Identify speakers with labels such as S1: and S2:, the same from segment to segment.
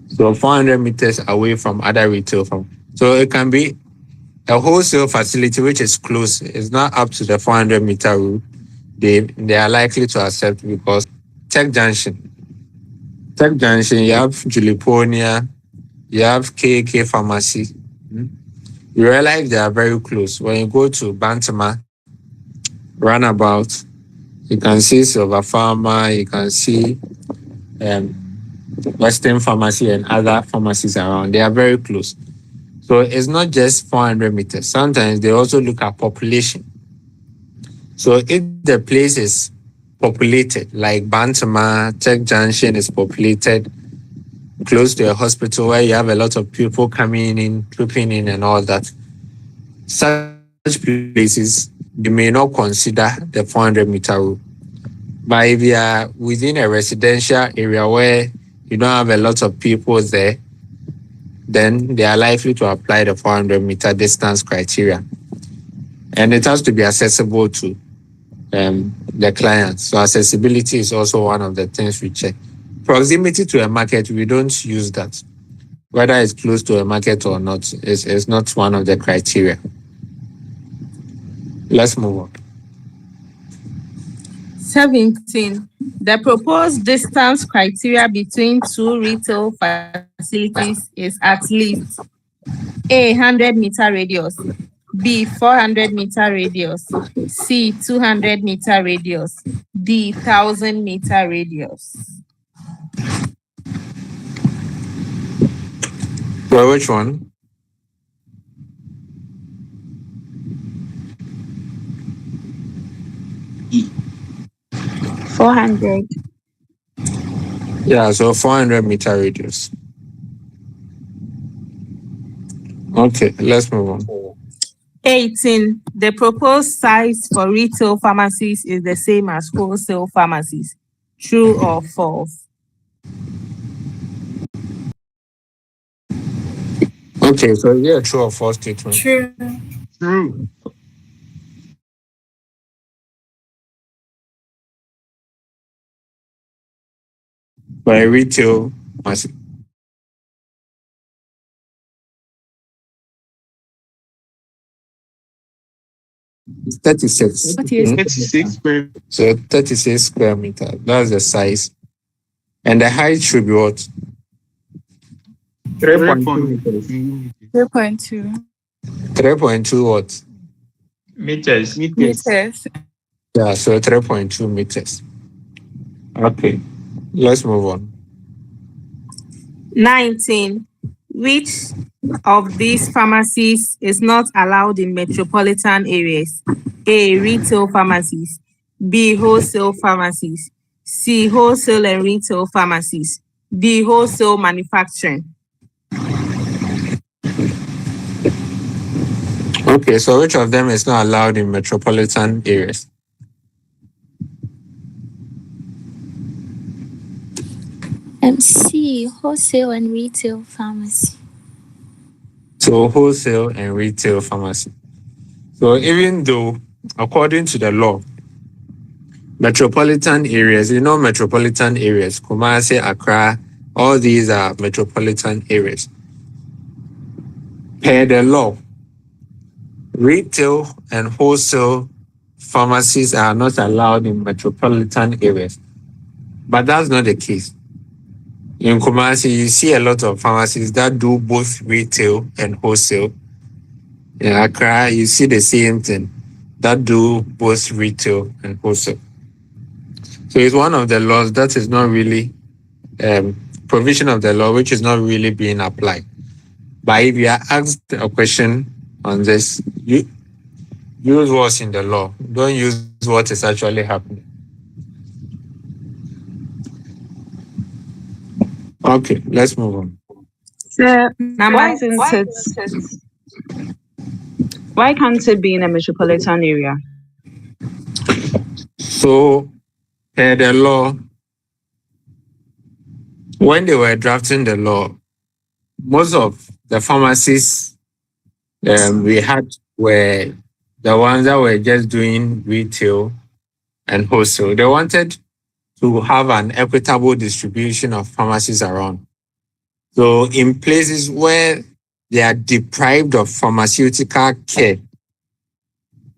S1: So 400 meters away from other retail farm. So it can be a wholesale facility which is close. It's not up to the 400-meter rule. They are likely to accept because Tech Junction. Tech Junction, you have Juliponia, you have KK Pharmacy. You realize they are very close. When you go to Bantama roundabout, you can see Silver Pharma, you can see Western Pharmacy and other pharmacies around. They are very close. So it's not just 400 meters. Sometimes they also look at population. So if the place is populated, like Bantama, Tech Junction is populated, close to a hospital where you have a lot of people coming in, trooping in and all that, such places, they may not consider the 400-meter rule. But if you are within a residential area where you don't have a lot of people there, then they are likely to apply the 400-meter distance criteria. And it has to be accessible to the client. So accessibility is also one of the things we check. Proximity to a market, we don't use that. Whether it's close to a market or not is not one of the criteria. Let's move on.
S2: 17. The proposed distance criteria between two retail facilities is at least A, 100-meter radius, B, 400-meter radius, C, 200-meter radius, D, 1,000-meter radius.
S1: Well, which one?
S3: E.
S4: 400.
S1: Yeah, so 400-meter radius. Okay, let's move on.
S2: 18. The proposed size for retail pharmacies is the same as wholesale pharmacies. True or false?
S1: Okay, so yeah, true or false statement?
S4: True.
S3: True.
S1: By retail pharmacy. It's 36.
S3: 36 square.
S1: So 36 square meter. That's the size. And the height should be what?
S3: 3.2
S4: 3.2
S1: 3.2 what?
S3: meters.
S4: meters.
S1: Yeah, so 3.2 meters. Okay, let's move on.
S2: 19. Which of these pharmacies is not allowed in metropolitan areas? A, retail pharmacies, B, wholesale pharmacies, C, wholesale and retail pharmacies, D, wholesale manufacturing.
S1: Okay, so which of them is not allowed in metropolitan areas?
S4: C, wholesale and retail pharmacy.
S1: So wholesale and retail pharmacy. So even though, according to the law, metropolitan areas, metropolitan areas, Kumasi, Accra, all these are metropolitan areas. Per the law, retail and wholesale pharmacies are not allowed in metropolitan areas. But that's not the case. In Kumasi, you see a lot of pharmacies that do both retail and wholesale. In Accra, you see the same thing, that do both retail and wholesale. So it's one of the laws that is not really provision of the law, which is not really being applied. But if you are asked a question on this, you use what's in the law. Don't use what is actually happening. Okay, let's move on.
S5: So why can't it be in a metropolitan area?
S1: So, the law, when they were drafting the law, most of the pharmacies we had were the ones that were just doing retail and wholesale. They wanted to have an equitable distribution of pharmacies around. So in places where they are deprived of pharmaceutical care,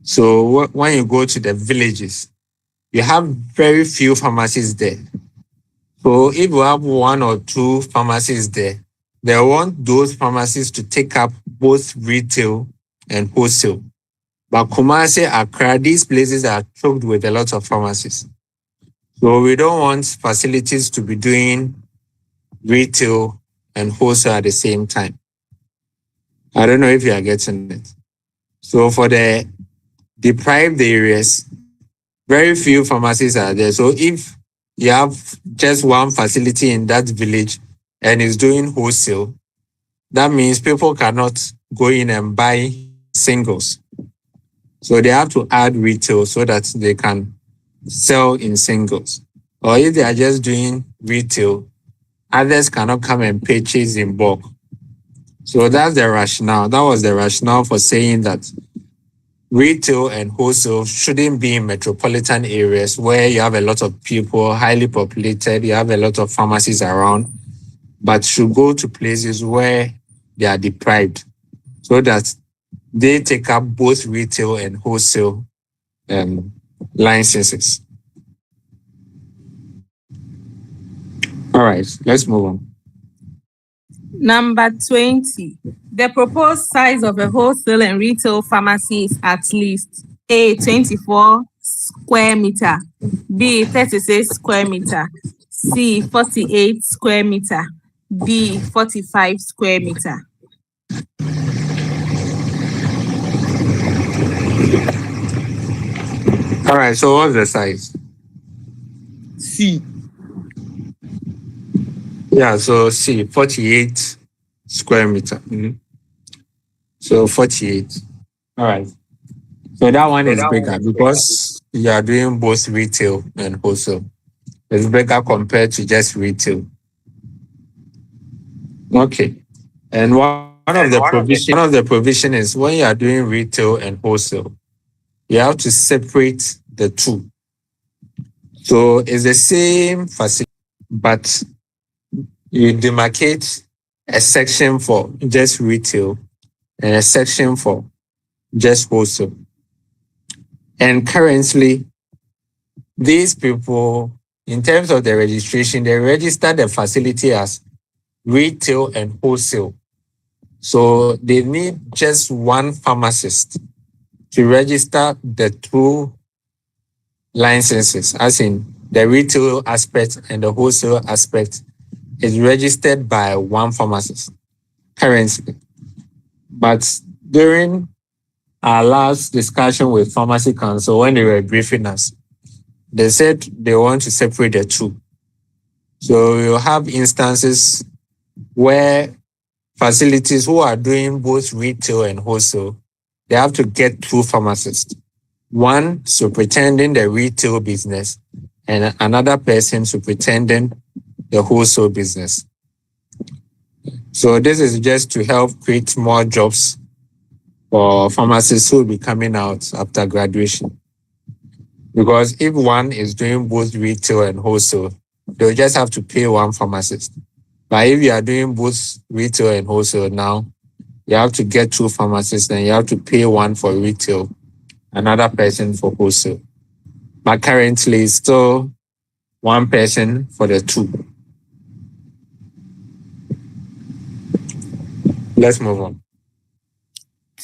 S1: so when you go to the villages, you have very few pharmacies there. So if you have one or two pharmacies there, they want those pharmacies to take up both retail and wholesale. But Kumasi, Accra, these places are choked with a lot of pharmacies. So we don't want facilities to be doing retail and wholesale at the same time. I don't know if you are getting it. So for the deprived areas, very few pharmacies are there. So if you have just one facility in that village and is doing wholesale, that means people cannot go in and buy singles. So they have to add retail so that they can sell in singles. Or if they are just doing retail, others cannot come and purchase in bulk. So that's the rationale. That was the rationale for saying that retail and wholesale shouldn't be in metropolitan areas where you have a lot of people, highly populated, you have a lot of pharmacies around, but should go to places where they are deprived so that they take up both retail and wholesale licenses. All right, let's move on.
S2: Number 20. The proposed size of a wholesale and retail pharmacy is at least A, 24 square meter, B, 36 square meter, C, 48 square meter, D, 45 square meter.
S1: All right, so what's the size?
S3: C.
S1: Yeah, so C, 48 square meter. So 48. All right. So that one is bigger because you are doing both retail and wholesale. It's bigger compared to just retail. Okay. And one of the provision is when you are doing retail and wholesale, you have to separate the two. So it's the same facility, but you demarcate a section for just retail and a section for just wholesale. And currently, these people, in terms of the registration, they register the facility as retail and wholesale. So they need just one pharmacist to register the two licenses, as in the retail aspect and the wholesale aspect is registered by one pharmacist currently. But during our last discussion with Pharmacy Council, when they were briefing us, they said they want to separate the two. So you'll have instances where facilities who are doing both retail and wholesale, they have to get two pharmacists. One superintending the retail business and another person superintending the wholesale business. So this is just to help create more jobs for pharmacists who will be coming out after graduation. Because if one is doing both retail and wholesale, they'll just have to pay one pharmacist. But if you are doing both retail and wholesale now, you have to get two pharmacists and you have to pay one for retail, another person for wholesale. But currently, it's still one person for the two. Let's move on.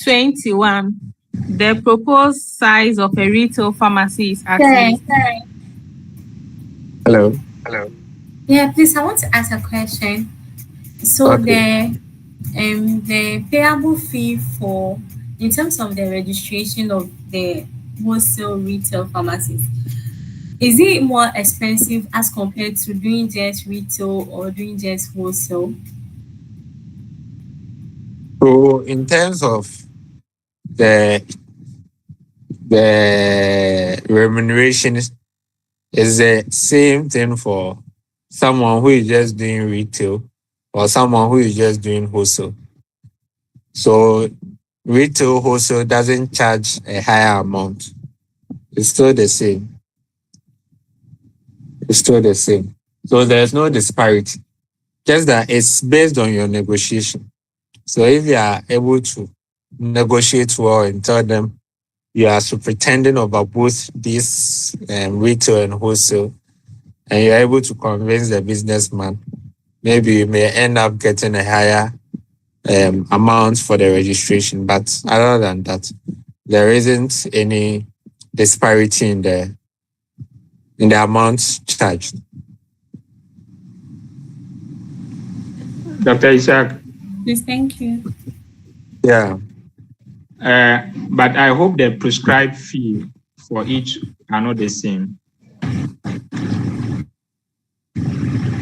S2: 21. The proposed size of a retail pharmacy is at least.
S1: Hello.
S6: Yeah, please, I want to ask a question. So
S1: Okay.
S6: the payable fee for, in terms of the registration of the wholesale retail pharmacies, is it more expensive as compared to doing just retail or doing just wholesale?
S1: So in terms of the remuneration is the same thing for someone who is just doing retail or someone who is just doing wholesale. So retail wholesale doesn't charge a higher amount. It's still the same. So there's no disparity. Just that it's based on your negotiation. So if you are able to negotiate well and tell them you are superintending over both this retail and wholesale, and you're able to convince the businessman, maybe you may end up getting a higher amount for the registration. But other than that, there isn't any disparity in the amounts charged.
S7: Dr. Isaac.
S6: Please, thank you.
S1: Yeah.
S7: But I hope the prescribed fee for each are not the same.